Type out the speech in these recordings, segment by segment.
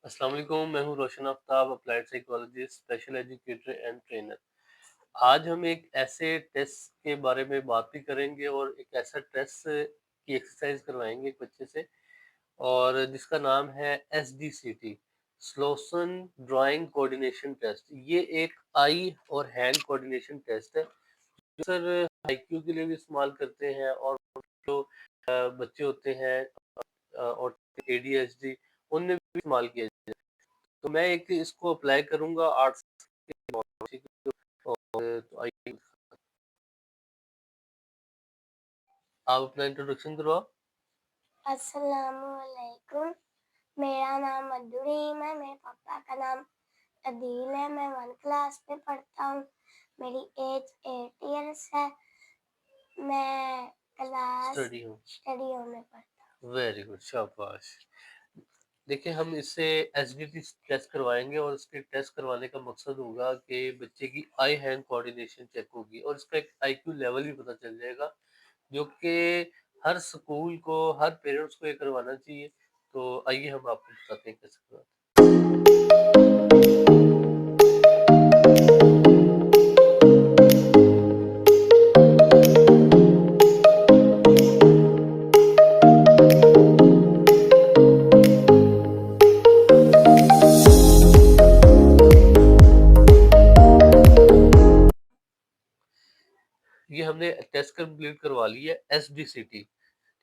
अस्सलाम वालेकुम, मैं हूँ Roshan Aftab, applied psychologist, special educator and trainer. आज हम एक ऐसे टेस्ट के बारे में बात भी करेंगे और एक ऐसा टेस्ट की एक्सरसाइज करवाएंगे एक बच्चे से, और जिसका नाम है SDCT, स्लोसन ड्राइंग कोऑर्डिनेशन टेस्ट। ये एक आई और हैंड कोऑर्डिनेशन टेस्ट है जो सर आईक्यू के लिए भी इस्तेमाल करते हैं, और जो बच्चे होते हैं और ADHD उनमें भी इस्तेमाल किया जाता है। तो मैं एक इसको अप्लाई करूंगा आर्ट्स के, और तो आइए आप अपना इंट्रोडक्शन करवाओ। अस्सलामुअलैकुम। मेरा नाम अब्दुल है। मेरे पापा का नाम अदील है। मैं 1 क्लास में पढ़ता हूँ। मेरी एज 8 इयर्स है। मैं क्लास स्टडी में पढ़ता हूँ। वेरी गुड, शाबाश। देखिए, हम इससे एसडीटी टेस्ट करवाएंगे और इसके टेस्ट करवाने का मकसद होगा कि बच्चे की आई हैंड कोऑर्डिनेशन चेक होगी और इसका एक आईक्यू लेवल भी पता चल जाएगा, जो कि हर स्कूल को, हर पेरेंट्स को ये करवाना चाहिए। तो आइए हम आपको बताते हैं कैसे करवाते हैं। ये हमने टेस्ट कंप्लीट करवा ली है, SDCT।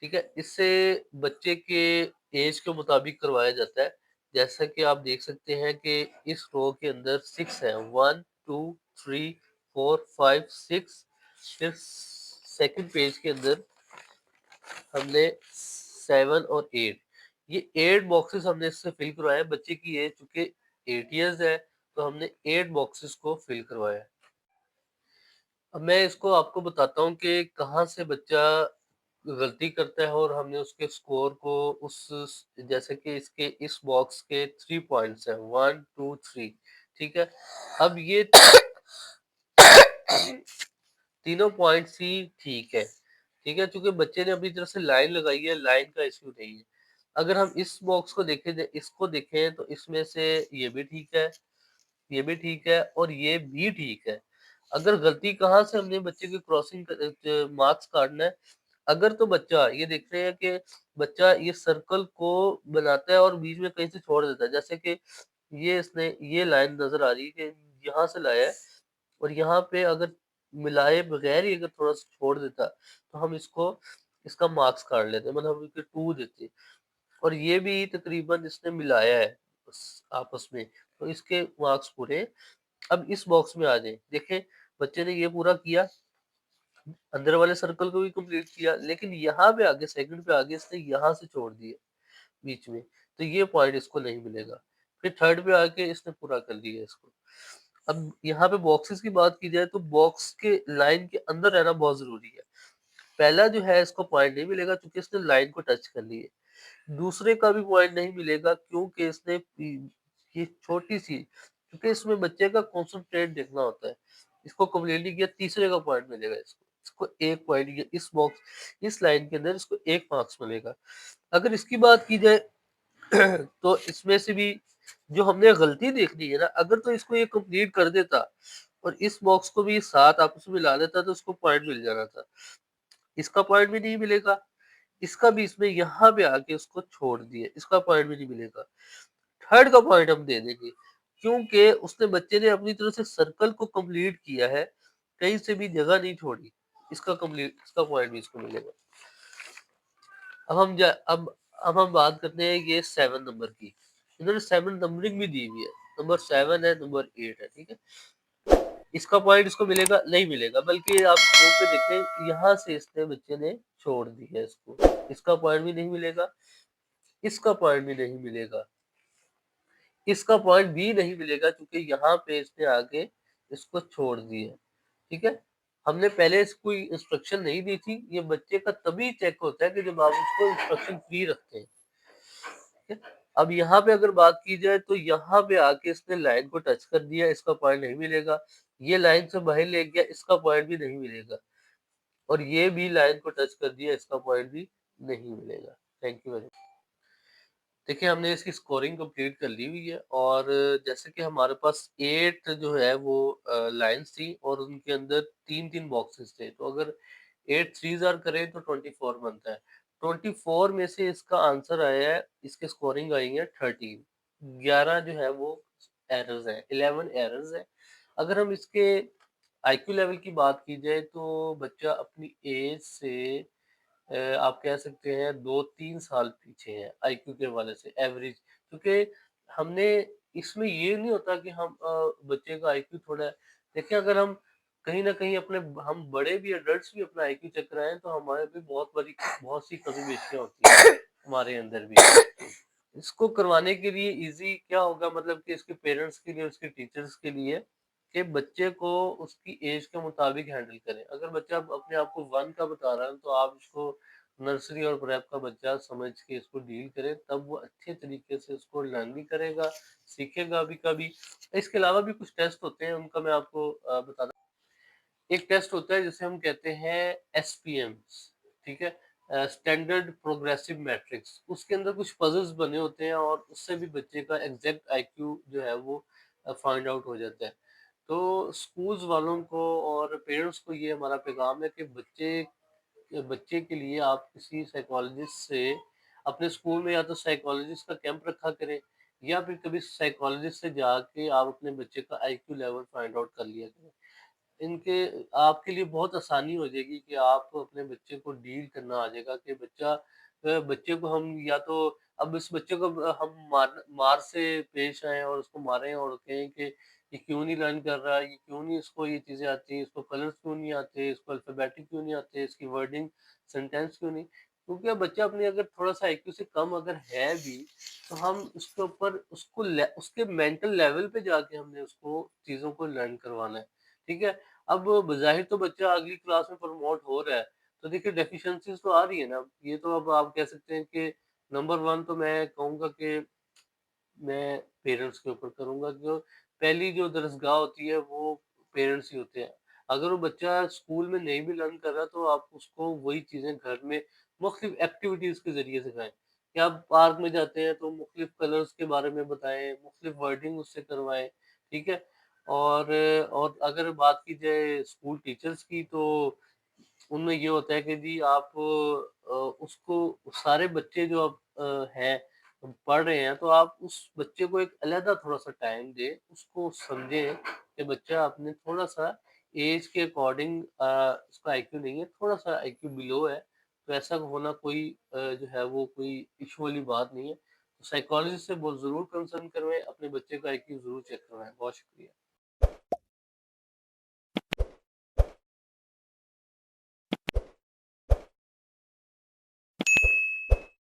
ठीक है, इससे बच्चे के एज के मुताबिक करवाया जाता है। जैसा कि आप देख सकते हैं कि इस रो के अंदर 6 है, 1 2 3 4 5 6। फिर सेकंड पेज के अंदर हमने 7 और 8, ये 8 बॉक्सेस हमने इससे फिल करवाए हैं। बच्चे की एज चूंकि 8 इयर्स है, तो हमने 8 बॉक्सेस को फिल करवाया है। अब मैं इसको आपको बताता हूँ कि कहाँ से बच्चा गलती करता है, और हमने उसके स्कोर को उस, जैसे कि इसके इस बॉक्स के 3 पॉइंट्स हैं, 1 2 3। ठीक है, अब ये तीनों पॉइंट्स ही ठीक है। ठीक है, चूंकि बच्चे ने अपनी तरफ से लाइन लगाई है, लाइन का इश्यू नहीं है। अगर हम इस बॉक्स को देखें, इसको देखें, तो इसमें से ये भी ठीक है, ये भी ठीक है, और ये भी ठीक है। अगर गलती कहाँ से हमने बच्चे की क्रॉसिंग मार्क्स काटना है, अगर तो बच्चा ये देख रहे हैं कि बच्चा ये सर्कल को बनाता है और बीच में कहीं से छोड़ देता है, जैसे कि ये इसने ये लाइन नजर आ रही है कि यहाँ से लाया है, और यहाँ पे अगर मिलाए बगैर ही अगर थोड़ा सा छोड़ देता, तो हम इसको, इसका मार्क्स काट लेते, मतलब हम इसके 2 देते। और ये भी तकरीबन इसने मिलाया है आपस में, तो इसके मार्क्स पूरे। अब इस बॉक्स में आ जाए, देखें बच्चे ने ये पूरा किया, अंदर वाले सर्कल को भी कंप्लीट किया, लेकिन यहाँ पे आगे, सेकंड पे आगे इसने यहाँ से छोड़ दिया बीच में, तो ये पॉइंट इसको नहीं मिलेगा। फिर थर्ड पे आके इसने पूरा कर लिया इसको। अब यहाँ पे बॉक्सेस की बात की जाए, तो बॉक्स के लाइन के अंदर रहना बहुत जरूरी है। पहला जो है इसको पॉइंट नहीं मिलेगा क्योंकि इसने लाइन को टच कर ली है। दूसरे का भी पॉइंट नहीं मिलेगा क्योंकि इसने ये छोटी सी, क्योंकि इसमें बच्चे का कॉन्सेंट्रेट देखना होता है, इसको कंप्लीट नहीं किया। तीसरे का पॉइंट मिलेगा इसको, इसको 1 पॉइंट, ये इस बॉक्स, इस लाइन के अंदर इसको 1 मार्क्स मिलेगा। अगर इसकी बात की जाए तो इसमें से भी जो हमने गलती देखनी है ना, अगर तो इसको ये कंप्लीट कर देता और इस बॉक्स को भी साथ आपस में मिला देता, तो उसको पॉइंट मिल जाना था। इसका पॉइंट भी नहीं मिलेगा, इसका भी इसमें यहाँ पे आके उसको छोड़ दिया, इसका पॉइंट भी नहीं मिलेगा। थर्ड का पॉइंट हम दे देंगे क्योंकि उसने, बच्चे ने अपनी तरफ से सर्कल को कंप्लीट किया है, कहीं से भी जगह नहीं छोड़ी, इसका कंप्लीट, इसका पॉइंट भी इसको मिलेगा। अब हम जा अब हम बात करते हैं ये 7 नंबर की। इन्होंने 7 नंबरिंग भी दी हुई है, नंबर 7 है, नंबर 8 है। ठीक है, इसका पॉइंट इसको मिलेगा नहीं मिलेगा, बल्कि आप वो पे देखें, यहाँ से इसने, बच्चे ने छोड़ दी है इसको, इसका पॉइंट भी नहीं मिलेगा, इसका पॉइंट भी नहीं मिलेगा, इसका पॉइंट भी नहीं मिलेगा, क्योंकि यहाँ पे इसने आगे इसको छोड़ दिया। ठीक है, हमने पहले इसको इंस्ट्रक्शन नहीं दी थी। ये बच्चे का तभी चेक होता है कि जब आप उसको इंस्ट्रक्शन फ्री रखते हैं। ठीक है, अब यहाँ पे अगर बात की जाए, तो यहाँ पे आके इसने लाइन को टच कर दिया, इसका पॉइंट नहीं मिलेगा। ये लाइन से बाहर ले गया, इसका पॉइंट भी नहीं मिलेगा। और ये भी लाइन को टच कर दिया, इसका पॉइंट भी नहीं मिलेगा। Thank you very much. देखिए, हमने इसकी स्कोरिंग कंप्लीट कर ली हुई है और जैसे कि हमारे पास 8 जो है वो लाइन्स थी और उनके अंदर 3-3 बॉक्सेस थे। तो अगर 8 थ्रीज़ आर करें तो 24 बनता है। 24 में से इसका आंसर आया है, इसकी स्कोरिंग आई है 13। 11 जो है वो एरर्स हैं, 11 एरर्स हैं। अगर हम इसके आईक्यू लेवल की बात की जाए तो बच्चा अपनी एज से आप कह सकते हैं 2-3 साल पीछे है आईक्यू के हवाले से एवरेज, क्योंकि हमने इसमें ये नहीं होता कि हम बच्चे का आईक्यू थोड़ा देखिए अगर हम कहीं न कहीं अपने हम बड़े भी एडल्ट्स भी अपना आईक्यू चेक कराएँ तो हमारे भी बहुत सी कमी-पेशियाँ होती हैं, हमारे अंदर भी। इसको करवाने के लिए ईज़ी क्या होगा मतलब कि इसके पेरेंट्स के लिए, उसके टीचर्स के लिए कि बच्चे को उसकी एज के मुताबिक हैंडल करें। अगर बच्चा अपने आप को 1 का बता रहा है तो आप इसको नर्सरी और प्रेप का बच्चा समझ के इसको डील करें, तब वो अच्छे तरीके से उसको लर्न भी करेगा, सीखेगा भी कभी। इसके अलावा भी कुछ टेस्ट होते हैं, उनका मैं आपको बताता एक टेस्ट होता है जिसे हम कहते हैं एसपीएम्स, ठीक है? Standard progressive matrix. उसके अंदर कुछ पज़ल्स बने होते हैं और उससे भी बच्चे का एग्ज़ैक्ट आईक्यू जो है वो फाइंड आउट हो जाता है। तो स्कूल्स वालों को और पेरेंट्स को ये हमारा पैगाम है कि बच्चे के लिए आप किसी साइकोलॉजिस्ट से अपने स्कूल में या तो साइकोलॉजिस्ट का कैंप रखा करें या फिर कभी साइकोलॉजिस्ट से जाके आप अपने बच्चे का आईक्यू लेवल फाइंड आउट कर लिया करें। इनके आपके लिए बहुत आसानी हो जाएगी कि आपको अपने बच्चे को डील करना आ जाएगा कि बच्चे को हम या तो अब इस बच्चे को हम मार से पेश आएँ और उसको मारें और कहें कि ये क्यों नहीं लर्न कर रहा है, ये क्यों नहीं इसको ये चीज़ें आती हैं, इसको कलर्स क्यों नहीं आते, इसको अल्फ़ाबेटिक क्यों नहीं आते, इसकी वर्डिंग, सेंटेंस क्यों नहीं क्योंकि अब बच्चा अपने अगर थोड़ा-सा आईक्यू से कम अगर है भी, तो हम उसके ऊपर उसके मेंटल लेवल पे जाके हमने उसको चीज़ों को लर्न करवाना है, ठीक है? अब बज़ाहिर तो बच्चा अगली क्लास में प्रमोट हो रहा है, तो देखिए डेफ़िशिएंसीज़ तो आ रही है ना, ये तो अब आप कह सकते हैं कि नंबर 1 तो मैं कहूँगा कि मैं पेरेंट्स के ऊपर करूँगा जो पहली जो दरसगाह होती है वो पेरेंट्स ही होते हैं। अगर वो बच्चा स्कूल में नहीं भी लर्न कर रहा तो आप उसको वही चीज़ें घर में मुख्तलिफ एक्टिविटीज़ के ज़रिए सिखाएँ। कि आप पार्क में जाते हैं तो मुख्तलिफ कलर्स के बारे में बताएँ, मुख्तलिफ वर्डिंग उससे करवाएँ, ठीक है? और अगर बात की जाए स्कूल टीचर्स की तो उनमें ये होता है कि जी आप उसको सारे बच्चे जो अब हैं पढ़ रहे हैं, तो आप उस बच्चे को एक अलहदा थोड़ा-सा टाइम दें, उसको समझें कि बच्चा अपने थोड़ा-सा ऐज के अकॉर्डिंग उसका आईक्यू नहीं है, थोड़ा-सा आईक्यू बिलो है, तो ऐसा होना कोई जो है वो कोई इश्यू वाली बात नहीं है। तो साइकोलॉजिस्ट से बहुत ज़रूर कंसल्ट करवाएँ, अपने बच्चे का आईक्यू ज़रूर चेक करवाएँ। बहुत शुक्रिया।